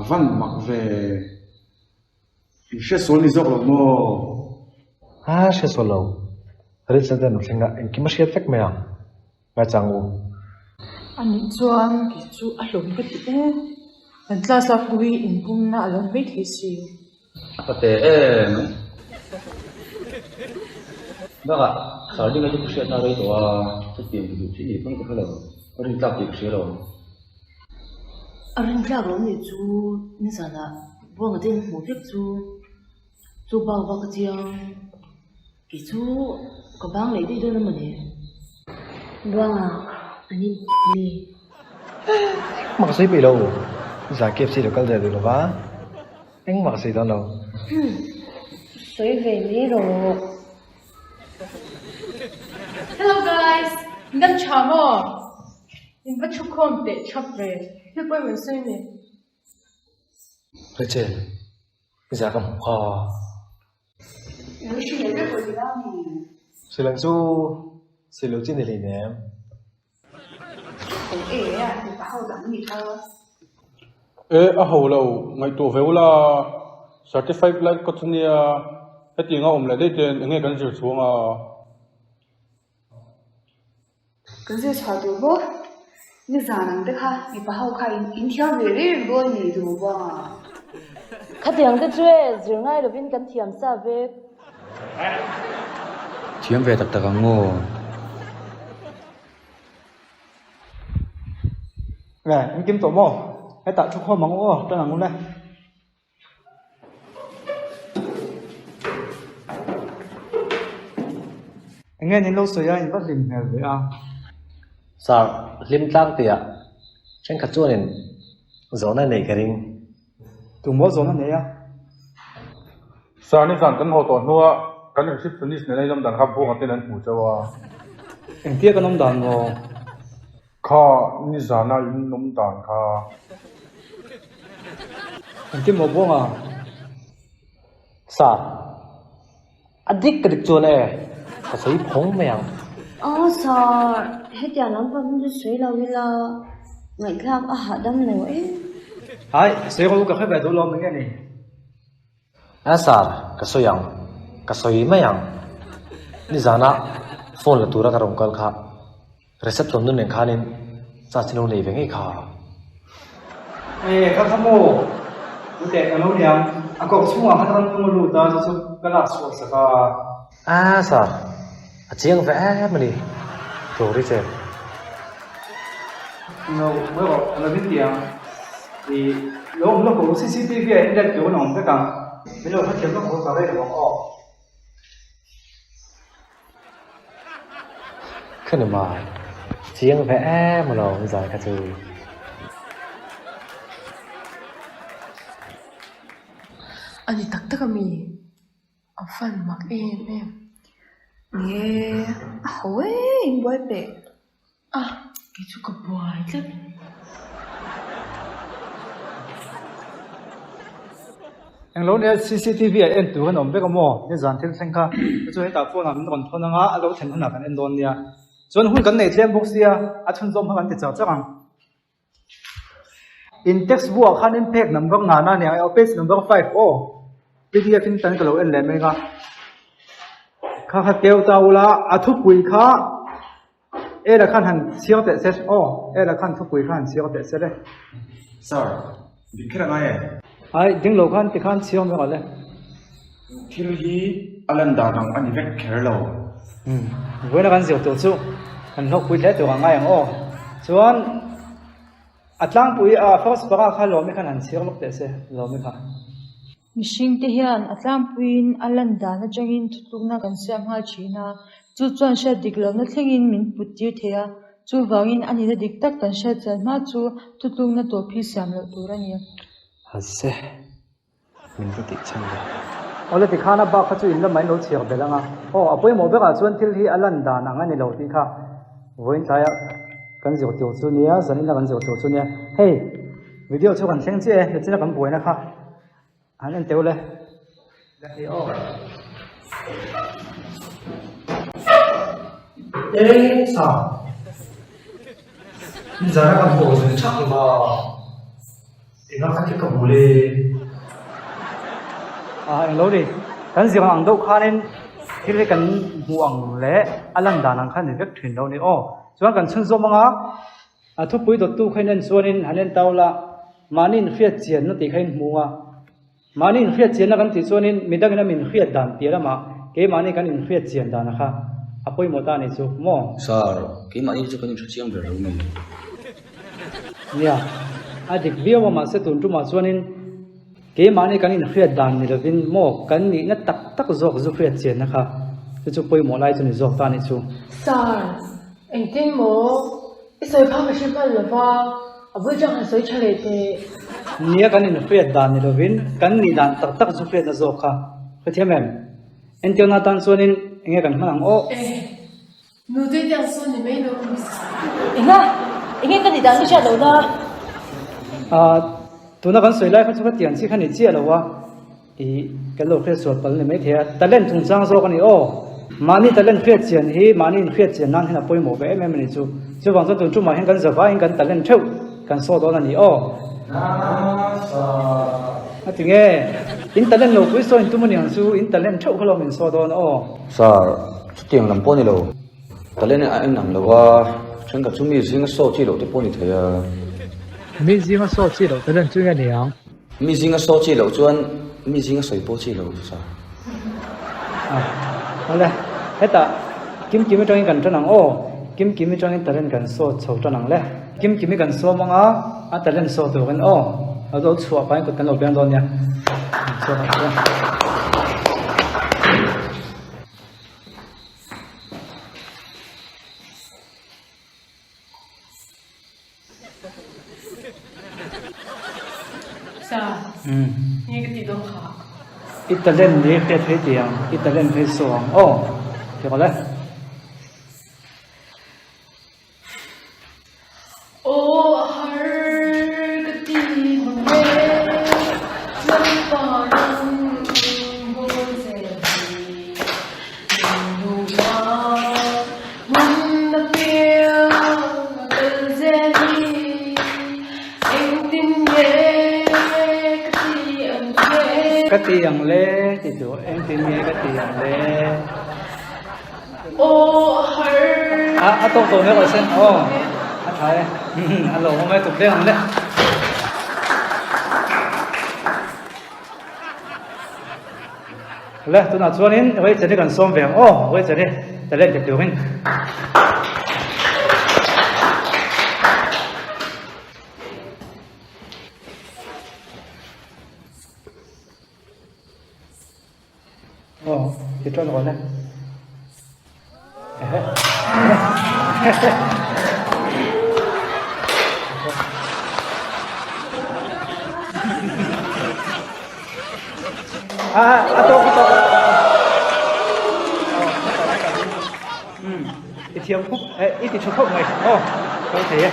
văn mặc về sẽ số lý do là mò sẽ số lâu rồi sẽ đến lúc nào anh kiếm mất phép mày à và chẳng u anh chuan cái chú alom cái gì anh ta sao quý in bung na alom biết thế gì có thể em đó à sau đi cái chuyện nào đấy tụi cái tiền thì chỉ gì không có là có đi tập thì rồi anh ra rồi này chú như sao là buông ở trên một phép chú bao bao cái chiang cái chú có băng lấy đi đâu mà nè buông à anh đi mặc gì bị đâu giá kẹp gì được cái gì được vả anh mặc gì đó đâu xoay về mấy rồi. Hello guys ngân chào mò in bắt chúc con để chắp về thế quay mình xem nè rồi chứ giá cầm kho sự lần su sự lưu trên này nè hầu lâu ngày tuổi về là certified like có chuyện nha hết tiếng ông lại đây trên nghe cái gì xuống à cái gì chả được bố như giờ nàng đấy ha đi bảo khai in theo về đi rồi nhỉ đủ ba Khách hàng cái chuyện rồi ngay đầu tiên cần thiểm sao về thiểm về tập tập ngô nè anh kiếm tổ mò hãy tạo cho kho móng ô cho nàng luôn đây anh nghe nhìn lâu rồi anh bắt lim heo vậy à sao lim tăng tiệt trên cả chỗ này gió này cái ring tụi mỏ giống này à sao này rằng cái hồ tồn hoa cái này ship finish này làm đàn khắp vô cái tên anh phụ cho à anh tiếc cái nông đàn ngô kha ni zana in nom dan kha anh tiếc một buông à sao adik cái chỗ này có thấy phong mày à sao hết giờ lắm vẫn cứ suy lâu đi lo ngày khác đâm này ấy ai sẽ có cái phải đồ lo mấy cái này sao cái soi mày à ni zana phone là tura cái rong kal kha reception nun khá nên sa chino nei ve ngai kha các tham mô cụ thể là lâu niệm có chung là các tham mô lưu ta cho cái là số saka sao chiang vẽ mà đi rồi đi chơi nó mới bảo là biết tiền thì lúc nó có CCTV ấy đang kiểu nó cái càng bây giờ phát triển nó có cái đây là có cái này mà chiang vẽ mà nó dài cả chứ anh đi tắc tắc mi ở phần mặc em nghe ôi bói bể cái chú có bòi lắm anh lâu này CCTV ấy anh tụi nó biết cái mò cái dàn thiên sinh kha cho hết tạo phone làm còn phone ngã lâu thành nó làm anh đồn nha cho nên cái này thêm box kia chân zoom hơn thì chắc rằng in textbook khan impact number ngã na này page number 5 PDF in tan cái lâu anh làm cái khá khá kêu tao là thuốc quỷ khá là khăn hành siêu tệ xét là khăn thuốc quỷ khăn siêu tệ xét đấy sao bị cái này ai tiếng lâu khăn thì khăn siêu mới gọi lên khi đi Alan đã đang anh vẽ khéo lâu với là khăn siêu tổ chức khăn thuốc quỷ thế từ ngày ngày chuan atlang pui first para khá lâu mới khăn hành siêu lúc tệ xét lâu mới khăn mishing te hian atlam puin alanda na changin tutukna kan siam ha china chu chuan sha diklo na thlengin min putir thea chu wangin ani na dik tak kan sha chan ma chu tutukna to phil siam lo turani hase mình có thể chăng rồi ole ti khana ba kha chu in la mai no chiak belanga apoi mo beka chuan thil hi alanda na ngani lo ti kha voin taya kan zio tiu chu nia zanin la kan zio tiu chu nia hey video chu kan thleng che le china kan buaina kha anh tiêu lên ê sao bây giờ nó còn bộ rồi chắc là nó khắc cái cổng lê anh lâu đi cái gì mà đâu khá nên khi cái cần muang lẽ alam đàn anh khá nên việc thuyền đâu này cho cần chân zoom mà thu bụi tu khai nên xuân nên hắn nên tàu là manin phiệt chiến nó thì khai mua manin phiệt chiến là cần thì xuân nên mình đang cái mình phiệt đàn tiền mà cái manin cần mình phiệt chiến đàn khá apoi một ta này chú mò Sir, cái manin chú cần chiang về rồi mình nha adik view mà sẽ tụi chúng mà xuân nên cái manin cần mình phiệt đàn này là vin mò cần mình nó tắc tắc dọc dọc phiệt chiến khá chú apoi một lại cho nên dọc ta này chú Sir, anh tin mo soi phá cái chuyện là va bây giờ hắn soi chale thế nia kan in fiat dan ni lovin kan ni dan tak tak zu fiat na zo kha khathia mem en tel na tan sonin enge kan mang o nu de yang so ni mai no anh cái gì đang đi chơi đâu đó tuna kan soi lai kha chu ka tian chi khani chi alo wa I kan lo khe so pal ni mai thia talent thung sang zo kan ni o mani talent fiat chian hi mani in fiat chian nan hena poimo ve mem ni chu wang zo tun chu ma hen kan zawa hen kan talent theu kan so do na ni o nghe internet lâu quý số tụi mình su internet chậu không mình so đó nó Sir, chú tiền làm poni lâu ta lên anh nằm lâu à chúng ta chúng mình riêng số chỉ lâu thì poni thấy à mình riêng số chỉ đâu internet chưa nghe nhiều mình riêng số chỉ lâu cho anh mình riêng số bao chỉ lâu sao à đây hết ta kiếm kiếm trong cái cần kiếm kiếm trong internet cần số chậu cho năng lẽ kiếm kiếm cần số mong internet số từ cái ở đó chùa phải cần lâu bên đó nha số đó sa ni cái gì đâu khá internet đi cái thế tiền internet thế số thì có lẽ ô har cái gì mà mẹ dân bảo rằng vô sẽ gì dù sao muốn được kia tự dễ đi anh tin nhé cái tiền lẽ thì tụi em tin nghe cái tiền lẽ ô har tôi nữa rồi xem thấy alo hôm nay tụi đen đấy lẽ tôi nào chuan in vậy chỉ cần xóm về vậy chỉ để lên được mình thì cho nó này ít thiếu khúc ít thì chút khúc này có thể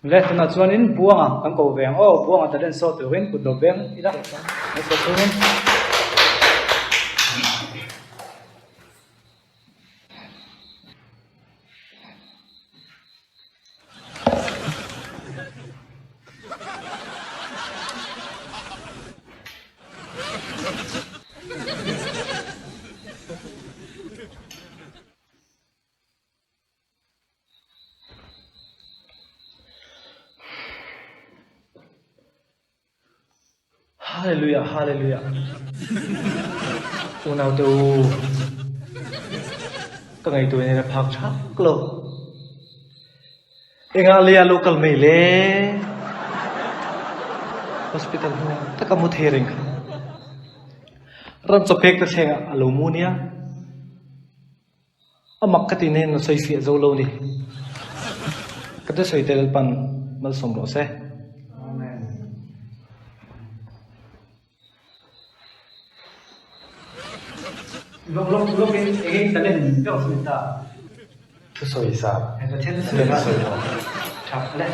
lẽ tôi nói cho nên buông anh cầu vàng buông ta đến số từ bên của đầu bên đi đó số từ bên Hallelujah, hallelujah. Tụi nào tụi các ngày tụi này là phạt chắc lâu. Engalia local mấy lẽ hospital hoa tất cả một thế rình. Ram cho pek ta xem alumunia. Mặc cái tin này nó xây phía dâu lâu đi. Cái đó xây tới pan mal som rồi xe. lúc cái talent cho chúng ta Thứ soi sao? cái thế Lên là soi rồi. chặt đấy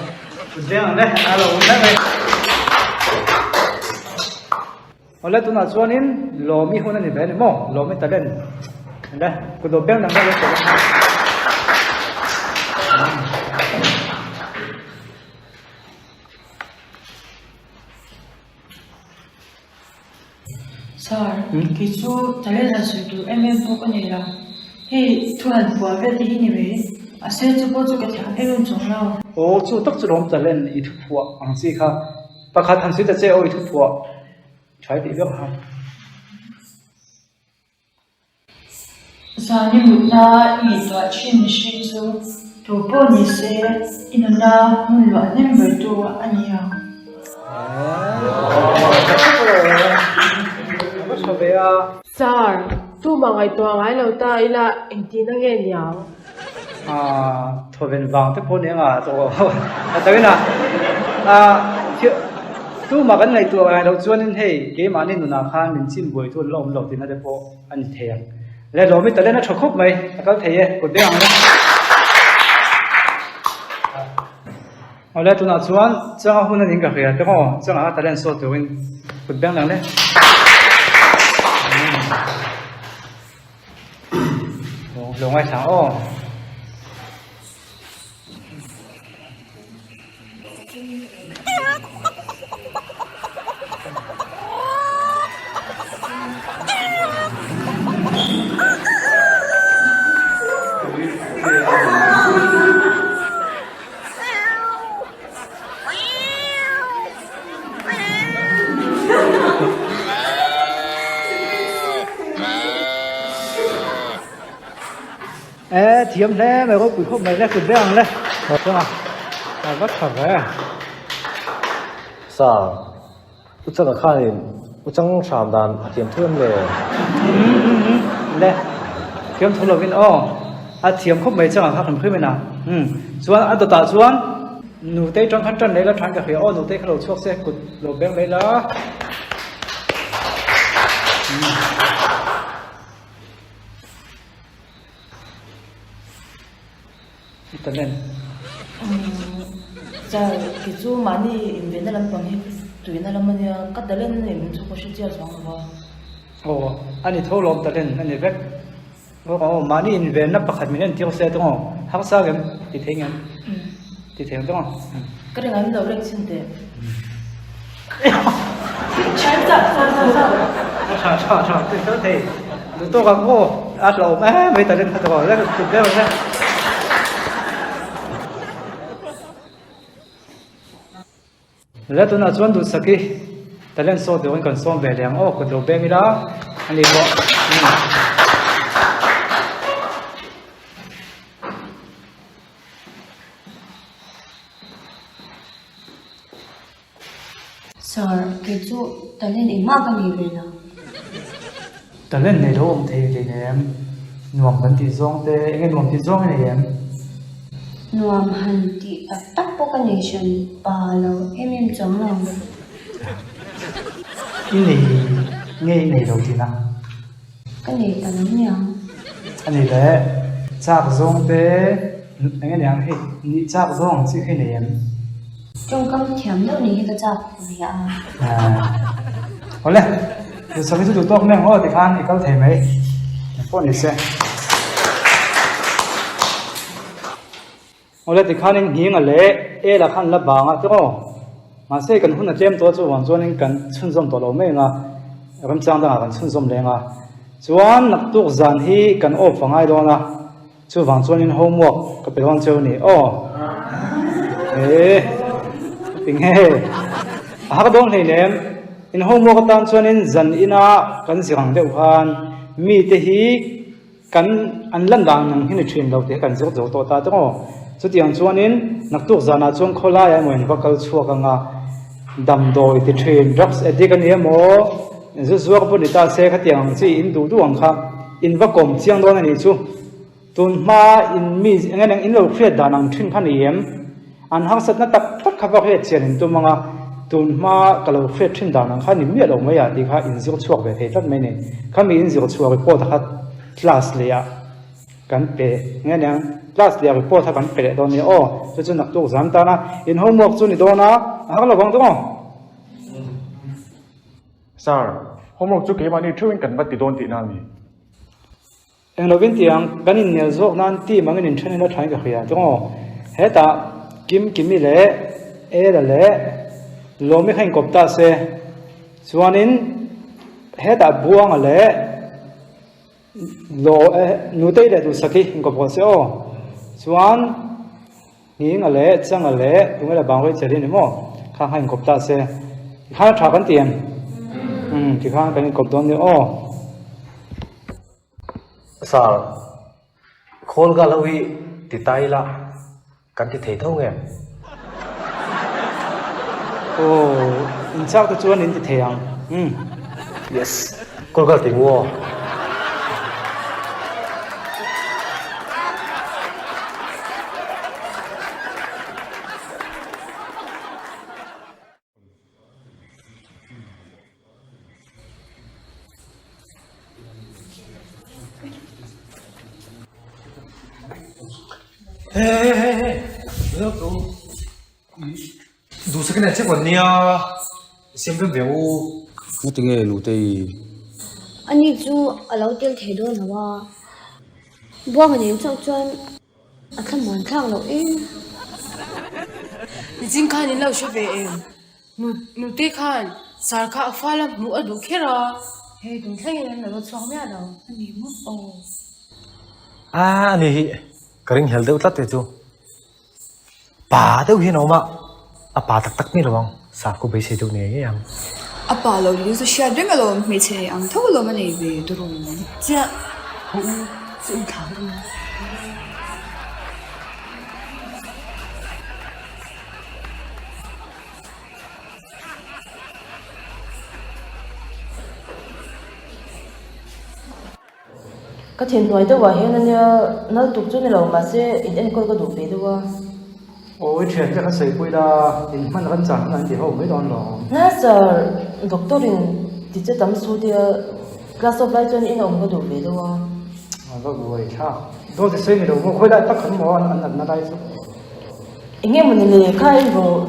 đen đấy alo đấy Oleh tu nak suanin lomi hona ni bene mo lomi talent đấy cái đồ beng nang đó Sir, kisu talen la sutu pok ani la. Hei thuan bua ve ti ni ve. Ase chu po chu ka thang elun chong lao. ô chu tắc chu rom talen i thu phua ang si kha pakhat han si ta che o i thu phua thai ti vek ha Zani mutna i to chin shi chu to po ni se inana mun lo nem ve tu ania. có sao vậy à Sir, tu mà ngày tua ngày lâu ta ila anh tin nó nghe nhau. thôi bên vàng thế phone à tôi tới nè tu mà cái này tôi ai đâu cho nên hey cái mà nên nó khan mình xin buổi thôi lom lom thì nó để po anh thèm lấy rồi mới tới đây nó chọc khúc mày có thể cột đeo này ở đây tôi nói chuan chẳng hạn hôm nay những cái gì đó không chẳng hạn tới đây số tôi cột đeo này lồng ai sáng ô thiếm thế mày có quỷ khúc mày lấy quỷ đeo lên không à vất thật đấy Sir, ucang ka khanin ucang sham dan atiam thuam le. lên thiếm thâu lộc in ô thiếm khúc mày chẳng khác hẳn khuyên mày nào chuan tụt ta chuan nụ tây trong khăn trần đấy là thằng cà phê ô nụ tây khâu chuộc xe cụt lộc beng đấy là tận lên Giờ cái chú mà đi invent làm bằng hết tụi nó làm gì cắt tới lên thì mình chú có sự chia sẻ không? ô anh ấy thâu lộc tận lên anh ấy vét ô mà đi invent nó bắt hạt mình nên tiêu xe đúng không hắc sao cái thì thế nghe thì thế đúng không Cái này anh đâu lên xin tiền. sao tôi thấy tôi gặp cô lộc mấy tận lên thật rồi đấy thực tế làแล้วตัวนั้นส่วนดูสักทีแต่เล่นโซ่เดี๋ยวมันกันโซ่แบบแรงโอ้ก็ตัวเบงนี่ละอันนี้ก็ Sir, cái chú tới lên ý mắc cái gì vậy nào? แต่เล่นในโลกเทวีเนี่ยหน่วงมันติดซ่องแต่เงี้ยหน่วงติดซ่องเนี่ย Nuam hanti at takpo ka nation palaw chong lang. อีนี่เงี้ยในโลกที่นะ Cái này ta nói nhau. อันนี้แหละจากซ่องแต่เงี้ยอย่างที่นี่จากซ่องสิให้เนี่ย Trong cam thiam đâu này ta chặt này à. 好嘞ดูสักทีดูตัวแม่งโอ้ที่ข้างอีกเขาเทไหมพวกนี้เสีย 我哋睇緊影啊咧，誒啦看啦棒啊，都嘛些跟hunna tlem to chu wan chuan in kan chhun som to lo mai nga ram chang da kan chhun som le nga chuan nak tuk zan hi kan op fangai do na chu wang chuan in homework ka pe wang cheu ni o ting he a ka dong hei nem in homework tan chuan in zan ina kan sirang deuh han mi te hi kan an lan dang nang hin thin lo te kan zok to ta to chu tiang chuan in nak tuk zana chuan khola ya moin vakal chuak anga dam doi ti train drugs addict ani mo zu zuak bu ni ta se kha tiang chi in du du ang kha in va kom chiang don ani chu tun ma in mi ngang in lo khriat danang thin khan yem an hang sat na tak tak kha va khriat chen in tu manga tun ma ka lo khriat thin danang kha ni mi lo ma ya ti kha in zu chuak ve the tat mai ne kha mi in zu chuak po ta kha class le ya kan pe ngang class le report ha kan pe do ni o chu chu nak tuk zan ta na in homework chu ni do na ha lo bang to Sir, homework chu ke mani thuin kan bat ti don ti na mi. eng lovin tiang ganin nel zok nan ti mangin in thani na thai ka khia to heta kimi le e la le lomi khain kopta se chuanin hết đã buông ở lẽ lộ nụ tây để đủ saki có bỏ xe ô chuan nghĩ ở lẽ chẳng ở lẽ đúng là bằng với chơi đi nữa mà khang cọp ta xe khang trả cái tiền thì khang cái cọp đó nữa ô sar khol ga lawi ti tai la kan ti thei thau nge ô in sao cái chuan in thì thèm yes khol ga ti ngo Nước đủ sức này chắc còn nia xem cái biểu nó tiếng nghe lũ tây anh đi chú ở lâu tiền thế đó là ba bố mình đến trong chuyên anh thầm muốn thằng lâu em Jin khan in lo she ve em. Nu te khan sar kha fa la mu adu khera. He dun thleng in lo chong me alo. Ani mu o. ni kering hel deuh tlat te chu pa deuh hi no ma a pa tak tak ni lawang sa ko be se deuh ne yang apa lo li su sha deng lo me che ang tho lo ma nei ve du rong Cha, hụ sự thảo rồi. Cái thiền nói đâu vậy nên nó tục chút này mà sẽ ít anh coi có đủ về đâu à? ôi chuyện chắc là xây quay ra inมันvẫn chẳng là gì hậu mấy đòn rồi Na sir, doctorin ti che tam su dia class of life in ông có đủ về đâu à? và vui cha tôi thì xây mình đâu có khối đại tất cả mọi anh là đây Anh em mình lệ khai rồi